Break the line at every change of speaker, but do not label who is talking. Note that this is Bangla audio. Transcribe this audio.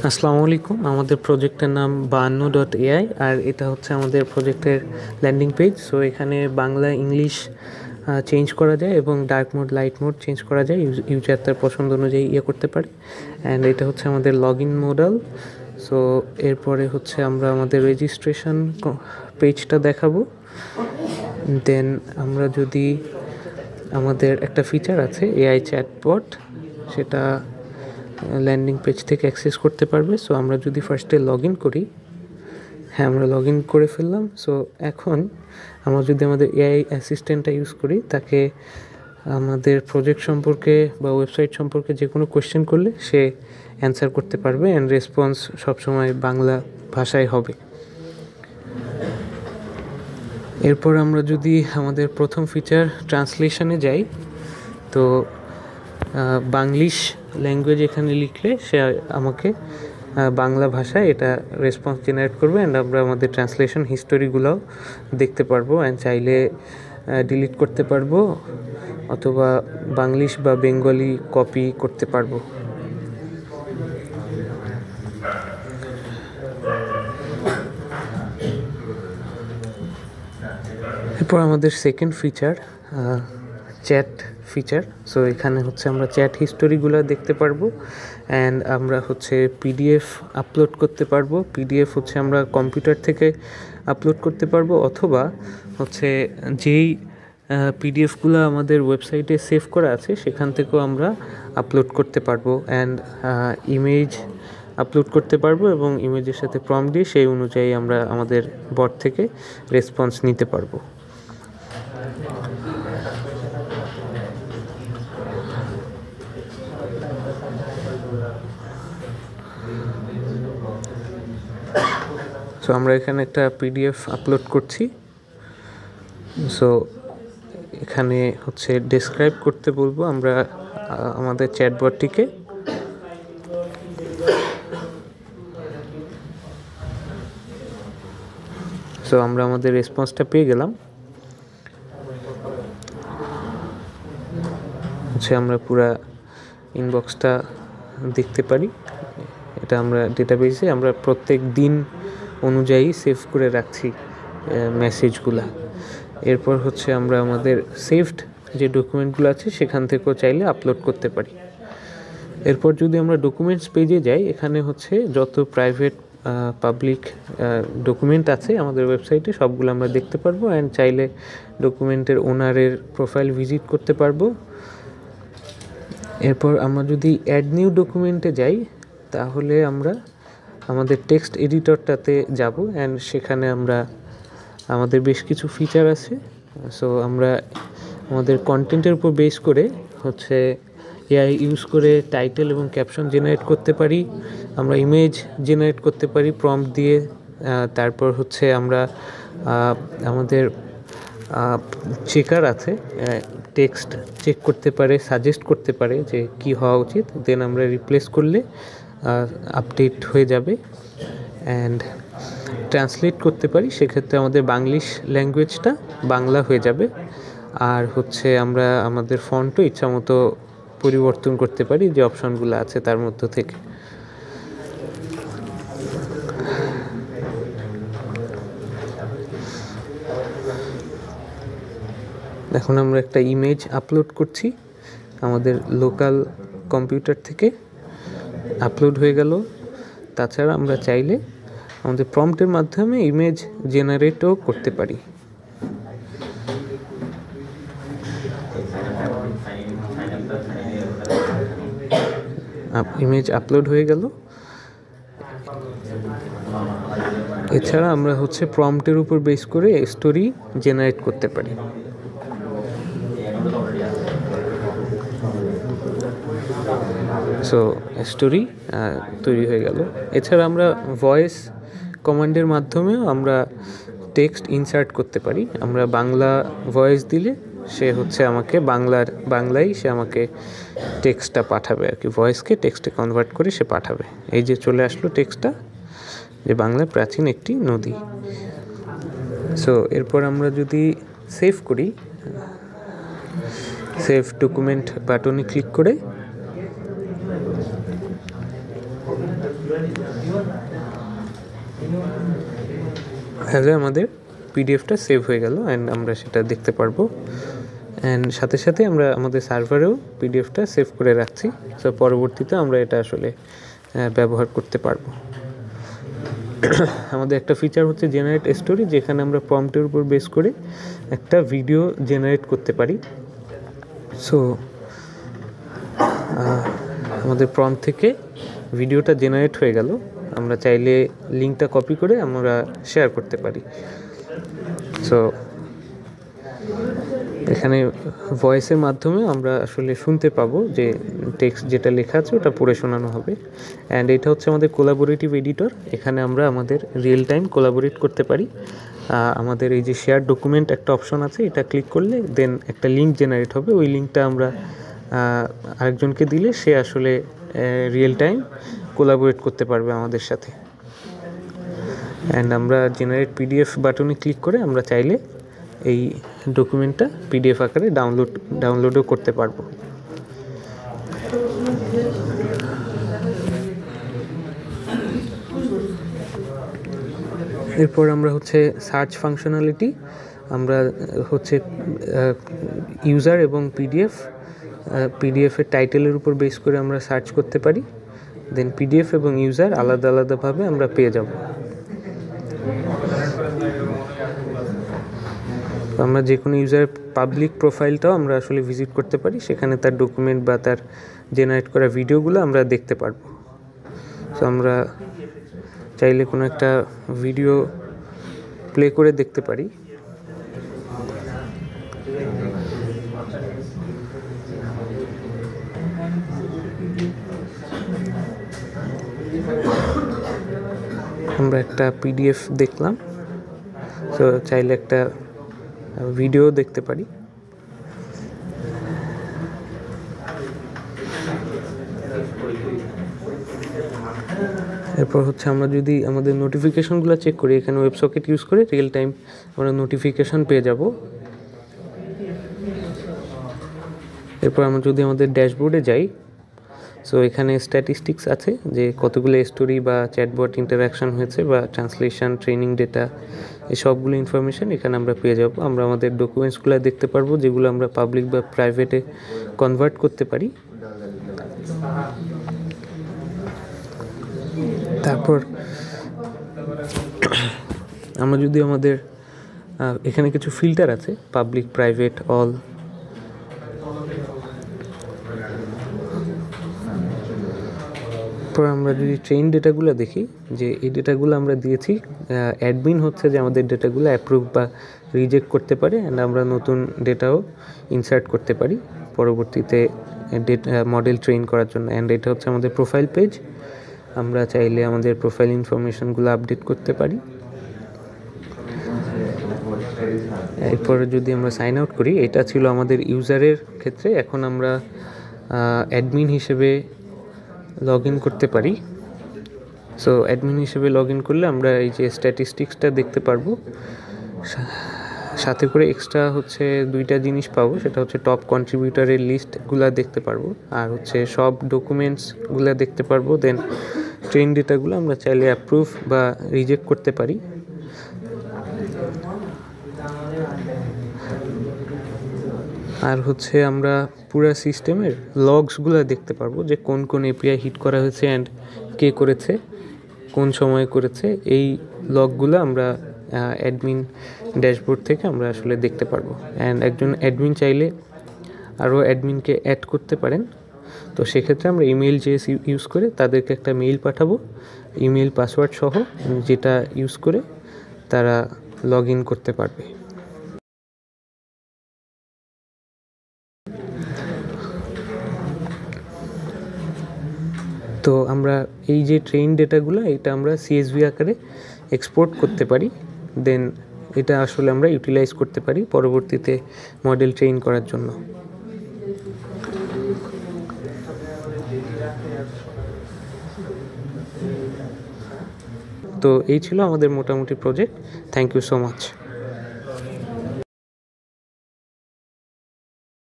আসসালামু আলাইকুম। আমাদের প্রজেক্টের নাম 52.ai আর এটা হচ্ছে আমাদের প্রজেক্টের ল্যান্ডিং পেজ। সো এখানে বাংলা ইংলিশ চেঞ্জ করা যায় এবং dark mode light mode change করা যায়, ইউজার তার পছন্দ অনুযায়ী করতে পারে। অ্যান্ড এটা হচ্ছে আমাদের লগ ইন মডেল। সো এরপরে হচ্ছে আমরা আমাদের রেজিস্ট্রেশন পেজটা দেখাবো। দেন আমরা যদি আমাদের একটা ফিচার আছে এআই চ্যাটবট, সেটা ল্যান্ডিং পেজ থেকে অ্যাক্সেস করতে পারবে। সো আমরা যদি ফার্স্টে লগ ইন করি, হ্যাঁ আমরা লগ ইন করে ফেললাম। সো এখন আমরা যদি আমাদের এআই অ্যাসিস্ট্যান্টটা ইউজ করি, তাকে আমাদের প্রজেক্ট সম্পর্কে বা ওয়েবসাইট সম্পর্কে যে কোনো কোয়েশ্চেন করলে সে অ্যান্সার করতে পারবে অ্যান্ড রেসপন্স সবসময় বাংলা ভাষায় হবে। এরপর আমরা যদি আমাদের প্রথম ফিচার ট্রান্সলেশনে যাই, তো বাংলিশ ল্যাঙ্গুয়েজ এখানে লিখলে সে আমাকে বাংলা ভাষায় এটা রেসপন্স জেনারেট করবে অ্যান্ড আমরা আমাদের ট্রান্সলেশন হিস্টোরিগুলোও দেখতে পারবো অ্যান্ড চাইলে ডিলিট করতে পারবো অথবা বাংলিশ বা বেঙ্গলি কপি করতে পারবো। এরপর আমাদের second feature chat feature. So এখানে হচ্ছে আমরা চ্যাট হিস্টোরিগুলো দেখতে পারবো অ্যান্ড আমরা হচ্ছে পিডিএফ আপলোড করতে পারবো। পিডিএফ হচ্ছে আমরা কম্পিউটার থেকে আপলোড করতে পারবো অথবা হচ্ছে যেই পিডিএফগুলো আমাদের ওয়েবসাইটে সেভ করা আছে সেখান থেকেও আমরা আপলোড করতে পারবো অ্যান্ড ইমেজ আপলোড করতে পারবো এবং ইমেজের সাথে প্রম্পট দিয়ে সেই অনুযায়ী আমরা আমাদের বট থেকে রেসপন্স নিতে পারবো। সো আমরা এখানে একটা পিডিএফ আপলোড করছি। সো এখানে হচ্ছে ডেসক্রাইব করতে বলবো আমরা আমাদের চ্যাটবটটিকে। সো আমরা আমাদের রেসপন্সটা পেয়ে গেলাম। হচ্ছে আমরা পুরা ইনবক্সটা দেখতে পারি। এটা আমরা ডেটাবেসে আমরা প্রত্যেক দিন অনুযায়ী সেভ করে রাখছি মেসেজগুলা। এরপর হচ্ছে আমরা আমাদের সেভড যে ডকুমেন্টগুলো আছে সেখান থেকেও চাইলে আপলোড করতে পারি। এরপর যদি আমরা ডকুমেন্টস পেজে যাই, এখানে হচ্ছে যত প্রাইভেট পাবলিক ডকুমেন্ট আছে আমাদের ওয়েবসাইটে সবগুলো আমরা দেখতে পারবো অ্যান্ড চাইলে ডকুমেন্টের ওনারের প্রোফাইল ভিজিট করতে পারবো। এরপর আমরা যদি অ্যাড নিউ ডকুমেন্টে যাই, তাহলে আমরা আমাদের টেক্সট এডিটরটাতে যাব অ্যান্ড সেখানে আমরা আমাদের বেশ কিছু ফিচার আছে। সো আমরা আমাদের কন্টেন্টের উপর বেস করে হচ্ছে এআই ইউজ করে টাইটেল এবং ক্যাপশন জেনারেট করতে পারি, আমরা ইমেজ জেনারেট করতে পারি প্রম্পট দিয়ে। তারপর হচ্ছে আমরা আমাদের চেকার আছে, টেক্সট চেক করতে পারে, সাজেস্ট করতে পারে যে কি হওয়া উচিত, দেন আমরা রিপ্লেস করলে আপডেট হয়ে যাবে। অ্যান্ড ট্রান্সলেট করতে পারি, সেক্ষেত্রে আমাদের বাংলিশ ল্যাঙ্গুয়েজটা বাংলা হয়ে যাবে। আর হচ্ছে আমরা আমাদের ফন্টও ইচ্ছামতো পরিবর্তন করতে পারি যে অপশনগুলো আছে তার মধ্য থেকে। এখন আমরা একটা ইমেজ আপলোড করছি আমাদের লোকাল কম্পিউটার থেকে, আপলোড হয়ে গেল। তাছাড়া আমরা চাইলে আমাদের প্রম্পটের মাধ্যমে ইমেজ জেনারেটও করতে পারি। ইমেজ আপলোড হয়ে গেল। এছাড়া আমরা হচ্ছে প্রম্পটের উপর বেস করে স্টোরি জেনারেট করতে পারি। সো স্টোরি তৈরি হয়ে গেল। এছাড়া আমরা ভয়েস কমান্ডের মাধ্যমেও আমরা টেক্সট ইনসার্ট করতে পারি। আমরা বাংলা ভয়েস দিলে সে হচ্ছে আমাকে বাংলায় সে আমাকে টেক্সটটা পাঠাবে আর কি, ভয়েসকে টেক্সটে কনভার্ট করে সে পাঠাবে। এই যে চলে আসলো টেক্সটটা, যে বাংলার প্রাচীন একটি নদী। সো এরপর আমরা যদি সেভ করি, সেভ ডকুমেন্ট বাটনে ক্লিক করে তাহলে আমাদের পিডিএফটা সেভ হয়ে গেল অ্যান্ড আমরা সেটা দেখতে পারবো। অ্যান্ড সাথে সাথে আমরা আমাদের সার্ভারেও পিডিএফটা সেভ করে রাখছি, সো পরবর্তীতে আমরা এটা আসলে ব্যবহার করতে পারবো। আমাদের একটা ফিচার হচ্ছে জেনারেট স্টোরি, যেখানে আমরা প্রম্পটের উপর বেস করে একটা ভিডিও জেনারেট করতে পারি। সো আমাদের প্রম্পট থেকে ভিডিওটা জেনারেট হয়ে গেল, আমরা চাইলে লিঙ্কটা কপি করে আমরা শেয়ার করতে পারি। সো এখানে ভয়েসের মাধ্যমে আমরা আসলে শুনতে পাবো যে টেক্সট যেটা লেখা আছে ওটা পড়ে শোনানো হবে। অ্যান্ড এটা হচ্ছে আমাদের কোলাবোরেটিভ এডিটর, এখানে আমরা আমাদের রিয়েল টাইম কোলাবোরেট করতে পারি। আমাদের এই যে শেয়ার ডকুমেন্ট একটা অপশন আছে, এটা ক্লিক করলে দেন একটা লিঙ্ক জেনারেট হবে, ওই লিঙ্কটা আমরা আরেকজনকে দিলে সে আসলে রিয়েল টাইম কোলাবোরেট করতে পারবে আমাদের সাথে। অ্যান্ড আমরা জেনারেট পিডিএফ বাটনে ক্লিক করে আমরা চাইলে এই ডকুমেন্টটা পিডিএফ আকারে ডাউনলোডও করতে পারবো। এরপর আমরা হচ্ছে সার্চ ফাংশনালিটি, আমরা হচ্ছে ইউজার এবং পিডিএফের টাইটেলের উপর বেস করে আমরা সার্চ করতে পারি, দেন পিডিএফ এবং ইউজার আলাদা আলাদাভাবে আমরা পেয়ে যাব। আমরা যে কোনো ইউজার পাবলিক প্রোফাইলটাও আমরা আসলে ভিজিট করতে পারি, সেখানে তার ডকুমেন্ট বা তার জেনারেট করা ভিডিওগুলো আমরা দেখতে পারবো। তো আমরা চাইলে কোনো একটা ভিডিও প্লে করে দেখতে পারি। আমরা একটা পিডিএফ দেখলাম, তো চাইলে একটা ভিডিও দেখতে পারি। এরপর হচ্ছে আমরা যদি আমাদের নোটিফিকেশনগুলো চেক করি, এখানে ওয়েবসকেট ইউজ করে রিয়েল টাইম আমরা নোটিফিকেশন পেয়ে যাব। এরপর আমরা যদি আমাদের ড্যাশবোর্ডে যাই, সো এখানে স্ট্যাটিস্টিক্স আছে যে কতগুলো স্টোরি বা চ্যাটবট ইন্টারাকশন হয়েছে বা ট্রান্সলেশন, ট্রেনিং ডেটা, এই সবগুলো ইনফরমেশন এখানে আমরা পেয়ে যাব। আমরা আমাদের ডকুমেন্টসগুলো দেখতে পারবো যেগুলো আমরা পাবলিক বা প্রাইভেটে কনভার্ট করতে পারি। তারপর আমরা যদি আমাদের এখানে কিছু ফিল্টার আছে, পাবলিক, প্রাইভেট, অল। তারপর আমরা যদি ট্রেন ডেটাগুলো দেখি, যে এই ডেটাগুলো আমরা দিয়েছি, অ্যাডমিন হচ্ছে যে আমাদের ডেটাগুলো অ্যাপ্রুভ বা রিজেক্ট করতে পারে, অ্যান্ড আমরা নতুন ডেটাও ইনসার্ট করতে পারি পরবর্তীতে মডেল ট্রেন করার জন্য। অ্যান্ড এটা হচ্ছে আমাদের প্রোফাইল পেজ, আমরা চাইলে আমাদের প্রোফাইল ইনফরমেশনগুলো আপডেট করতে পারি। এরপরে যদি আমরা সাইন আউট করি, এটা ছিল আমাদের ইউজারের ক্ষেত্রে। এখন আমরা অ্যাডমিন হিসেবে লগ ইন করতে পারি। সো অ্যাডমিন হিসেবে লগ ইন করলে আমরা এই যে স্ট্যাটিস্টিক্সটা দেখতে পারবো, সাথে করে এক্সট্রা হচ্ছে দুইটা জিনিস পাবো, সেটা হচ্ছে টপ কন্ট্রিবিউটারের লিস্টগুলো দেখতে পারবো, আর হচ্ছে সব ডকুমেন্টসগুলো দেখতে পারবো। দেন ট্রেন ডেটাগুলো আমরা চাইলে অ্যাপ্রুভ বা রিজেক্ট করতে পারি। আর হচ্ছে আমরা পুরো সিস্টেমের লগসগুলো দেখতে পারবো, যে কোন কোন এপিআই হিট করা হয়েছে অ্যান্ড কে করেছে, কোন সময়ে করেছে, এই লগগুলো আমরা অ্যাডমিন ড্যাশবোর্ড থেকে আমরা আসলে দেখতে পারবো। অ্যান্ড একজন অ্যাডমিন চাইলে আরও অ্যাডমিনকে অ্যাড করতে পারেন, তো সেক্ষেত্রে আমরা ইমেল জেএস ইউজ করে তাদেরকে একটা মেইল পাঠাবো, ইমেল পাসওয়ার্ড সহ, যেটা ইউজ করে তারা লগ ইন করতে পারবে। তো আমরা এই যে ট্রেন ডেটাগুলো, এটা আমরা সিএসভি আকারে এক্সপোর্ট করতে পারি, দেন এটা আসলে আমরা ইউটিলাইজ করতে পারি পরবর্তীতে মডেল ট্রেন করার জন্য। তো এই ছিল আমাদের মোটামুটি project. Thank you so much.